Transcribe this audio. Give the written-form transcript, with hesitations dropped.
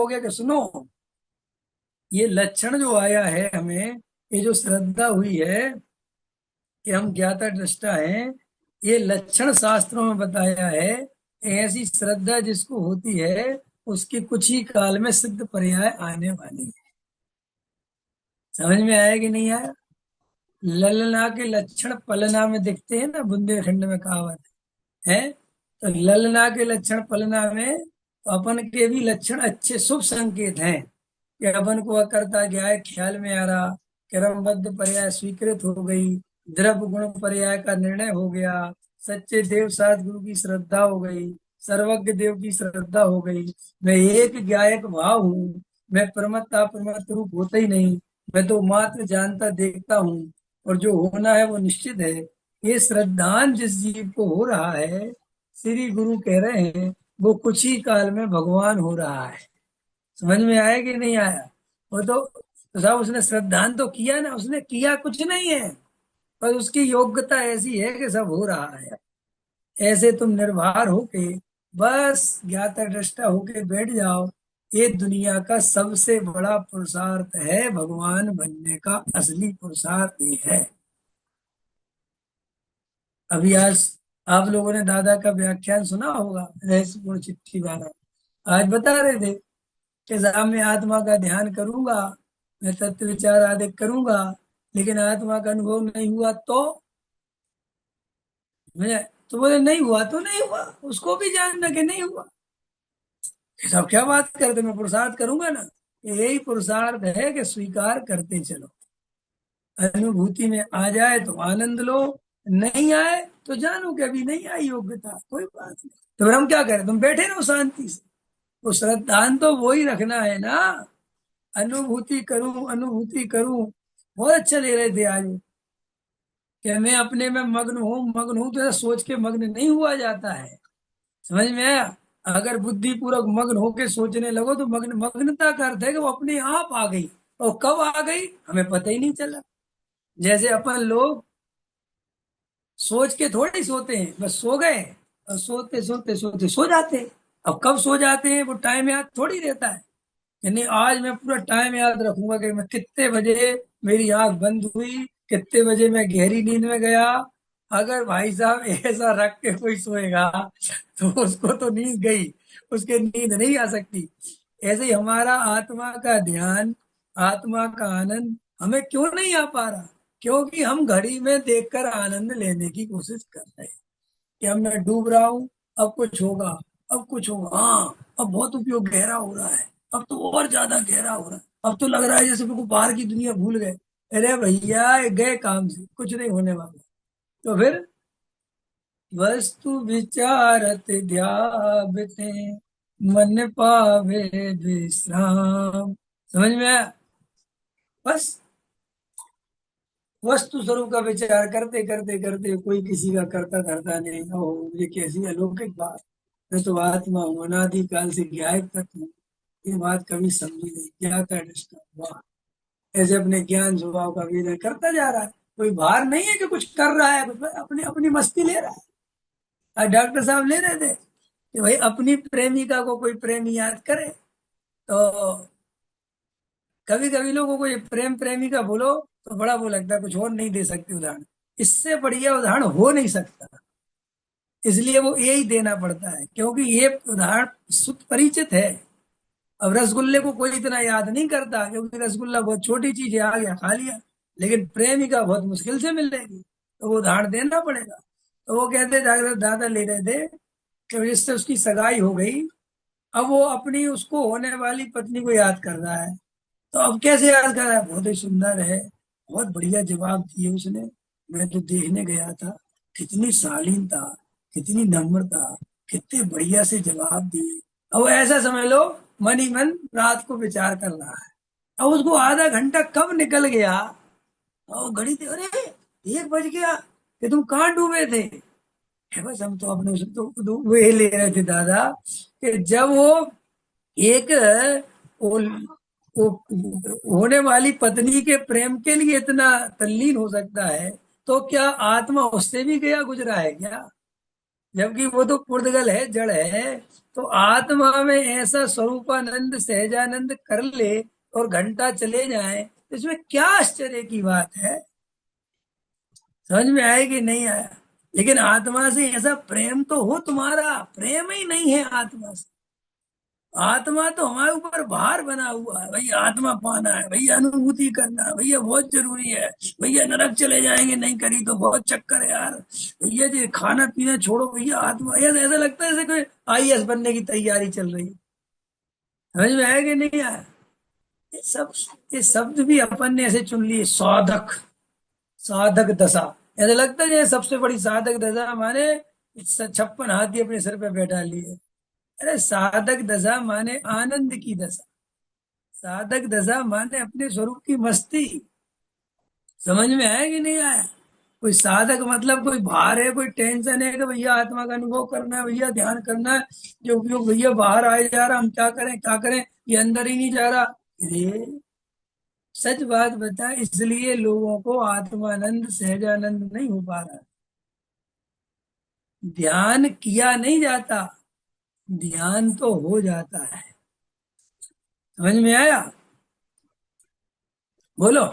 हो गया कि सुनो, ये लक्षण जो आया है हमें, ये जो श्रद्धा हुई है कि हम ज्ञाता दृष्टा हैं, ये लक्षण शास्त्रों में बताया है। ऐसी श्रद्धा जिसको होती है उसके कुछ ही काल में सिद्ध पर्याय आने वाली है। समझ में आया कि नहीं आया? ललना के लक्षण पलना में दिखते हैं ना, बुंदेलखंड में कहावत है। तो ललना के लक्षण पलना में, तो अपन के भी लक्षण अच्छे शुभ संकेत हैं कि अपन को अकर्ता ज्ञाय ख्याल में आ रहा, क्रमबद्ध पर्याय स्वीकृत हो गई, द्रव्य गुण पर्याय का निर्णय हो गया, सच्चे देव साथ गुरु की श्रद्धा हो गई, सर्वज्ञ देव की श्रद्धा हो गई, मैं एक ज्ञायक भाव हूँ, मैं प्रमत्ता प्रमत्त रूप होता ही नहीं, मैं तो मात्र जानता देखता हूँ, और जो होना है वो निश्चित है। ये श्रद्धान जिस जीव को हो रहा है, श्री गुरु कह रहे हैं वो कुछ ही काल में भगवान हो रहा है। समझ में आया कि नहीं आया? वो तो साहब उसने श्रद्धान तो किया ना, उसने किया कुछ नहीं है, पर उसकी योग्यता ऐसी है कि सब हो रहा है। ऐसे तुम निर्भर होके बस ज्ञाता दृष्टा होके बैठ जाओ। ये दुनिया का सबसे बड़ा पुरुषार्थ है, भगवान बनने का असली पुरुषार्थ ये है। अभी आज आप लोगों ने दादा का व्याख्यान सुना होगा, रहस्यपूर्ण चिट्ठी वाला। आज बता रहे थे कि साहब मैं आत्मा का ध्यान करूंगा, मैं तत्व विचार आदि करूंगा, लेकिन आत्मा का अनुभव नहीं हुआ तो मैं, तो बोले नहीं हुआ तो नहीं हुआ, उसको भी जानना कि नहीं हुआ। सब क्या बात करते, मैं पुरुषार्थ करूंगा ना। यही पुरुषार्थ है कि स्वीकार करते चलो। अनुभूति में आ जाए तो आनंद लो, नहीं आए तो जानो कि अभी नहीं आई योग्यता, कोई बात नहीं। तो फिर हम क्या करें, तुम बैठे रहो शांति से। तो श्रद्धान तो वो ही रखना है ना। अनुभूति करूं अनुभूति करूं, बहुत अच्छा ले रहे थे आज कि मैं अपने में मग्न हूं, तो ऐसा सोच के मग्न नहीं हुआ जाता है। समझ में आया? अगर बुद्धि पूर्वक मग्न होके सोचने लगो तो मग्नता का अर्थ है कि वो अपने आप आ गई, और कब आ गई हमें पता ही नहीं चला। जैसे अपन लोग सोच के थोड़ी सोते हैं, बस सो गए और सोते सोते सोते सो जाते हैं। अब कब सो जाते हैं वो टाइम याद थोड़ी रहता है। यानी आज मैं पूरा टाइम याद रखूंगा कि मैं कितने बजे मेरी आंख बंद हुई, कितने बजे मैं गहरी नींद में गया। अगर भाई साहब ऐसा रख के कोई सोएगा तो उसको तो नींद गई, उसके नींद नहीं आ सकती। ऐसे ही हमारा आत्मा का ध्यान, आत्मा का आनंद हमें क्यों नहीं आ पा रहा? क्योंकि हम घड़ी में देखकर आनंद लेने की कोशिश कर रहे हैं कि अब मैं डूब रहा हूँ, अब कुछ होगा, अब कुछ होगा, हाँ अब बहुत उपयोग गहरा हो रहा है, अब तो और ज्यादा गहरा हो रहा है, अब तो लग रहा है जैसे बिल्कुल बाहर की दुनिया भूल गए। अरे भैया गए काम से, कुछ नहीं होने वाला। तो फिर वस्तु विचारत ध्याते, मन पावे विश्राम। समझ में आया? बस वस्तु स्वरूप का विचार करते करते करते, कोई किसी का करता धरता नहीं हो, ये कैसी अलौकिक बात। मैं तो आत्मा हूँ, अनादि काल से ज्ञात तत्व हूँ, ये बात कभी समझी नहीं, ज्ञाता दृष्टा हुआ। ऐसे अपने ज्ञान स्वभाव का वेदन करता जा रहा है, कोई भार नहीं है कि कुछ कर रहा है, कुछ अपनी अपनी मस्ती ले रहा है। आज डॉक्टर साहब ले रहे थे कि भाई अपनी प्रेमिका को कोई प्रेमी याद करे, तो कभी कभी लोगों को ये प्रेम प्रेमिका बोलो तो बड़ा वो लगता है, कुछ और नहीं दे सकते उदाहरण, इससे बढ़िया उदाहरण हो नहीं सकता। इसलिए वो यही देना पड़ता है, क्योंकि ये उदाहरण सुत परिचित है। अब रसगुल्ले को कोई इतना याद नहीं करता, क्योंकि रसगुल्ला बहुत छोटी चीज है, आ गया खा लिया। लेकिन प्रेमिका बहुत मुश्किल से मिलेगी, तो वो उदाहरण देना पड़ेगा। तो वो कहते दादा दादा ले रहे थे कि जिससे उसकी सगाई हो गई, अब वो अपनी उसको होने वाली पत्नी को याद कर रहा है। तो अब कैसे याद कर रहा है? बहुत ही सुंदर है, बहुत बढ़िया जवाब दिए उसने, मैं तो देखने गया था, कितनी शालीनता, कितनी नम्रता, कितने बढ़िया से जवाब दिए। अब ऐसा समझ लो, मन ही मन रात को विचार कर रहा है। अब उसको आधा घंटा कब निकल गया, और घड़ी थी, अरे 1 बज गया, कि तुम कहाँ डूबे थे? है बस हम तो अपने तो वे ले रहे थे दादा, कि जब वो एक वो, वो होने वाली पत्नी के प्रेम के लिए इतना तल्लीन हो सकता है, तो क्या आत्मा उससे भी गया गुजरा है क्या? जबकि वो तो पुर्दगल है, जड़ है। तो आत्मा में ऐसा स्वरूपानंद सहजानंद कर ले और घंटा चले जाए, तो इसमें क्या आश्चर्य की बात है? समझ में आए कि नहीं आया? लेकिन आत्मा से ऐसा प्रेम तो हो, तुम्हारा प्रेम ही नहीं है आत्मा से। आत्मा तो हमारे ऊपर भार बना हुआ है, भैया आत्मा पाना है, भैया अनुभूति करना है, भैया बहुत जरूरी है, भैया नरक चले जाएंगे नहीं करी तो, बहुत चक्कर है यार, भैया जी खाना पीना छोड़ो भैया, आत्मा ऐसा ऐसा लगता है जैसे कोई आईएएस बनने की तैयारी चल रही है। समझ में आया कि नहीं आया? ये सब, ये शब्द भी अपन ने ऐसे चुन लिए, साधक, साधक दशा। ऐसा लगता है जैसे सबसे बड़ी साधक दशा हमारे 56 हाथी अपने सर पे बैठा लिए। अरे साधक दशा माने आनंद की दशा, साधक दशा माने अपने स्वरूप की मस्ती। समझ में आया कि नहीं आया? कोई साधक मतलब कोई भार है, कोई टेंशन है कि भैया आत्मा का अनुभव करना है, भैया ध्यान करना है, जो उपयोग भैया बाहर आए जा रहा, हम क्या करें क्या करें, ये अंदर ही नहीं जा रहा। ये सच बात बता, इसलिए लोगों को आत्मानंद सहजानंद नहीं हो पा रहा। ध्यान किया नहीं जाता, ध्यान तो हो जाता है। समझ में आया? बोलो।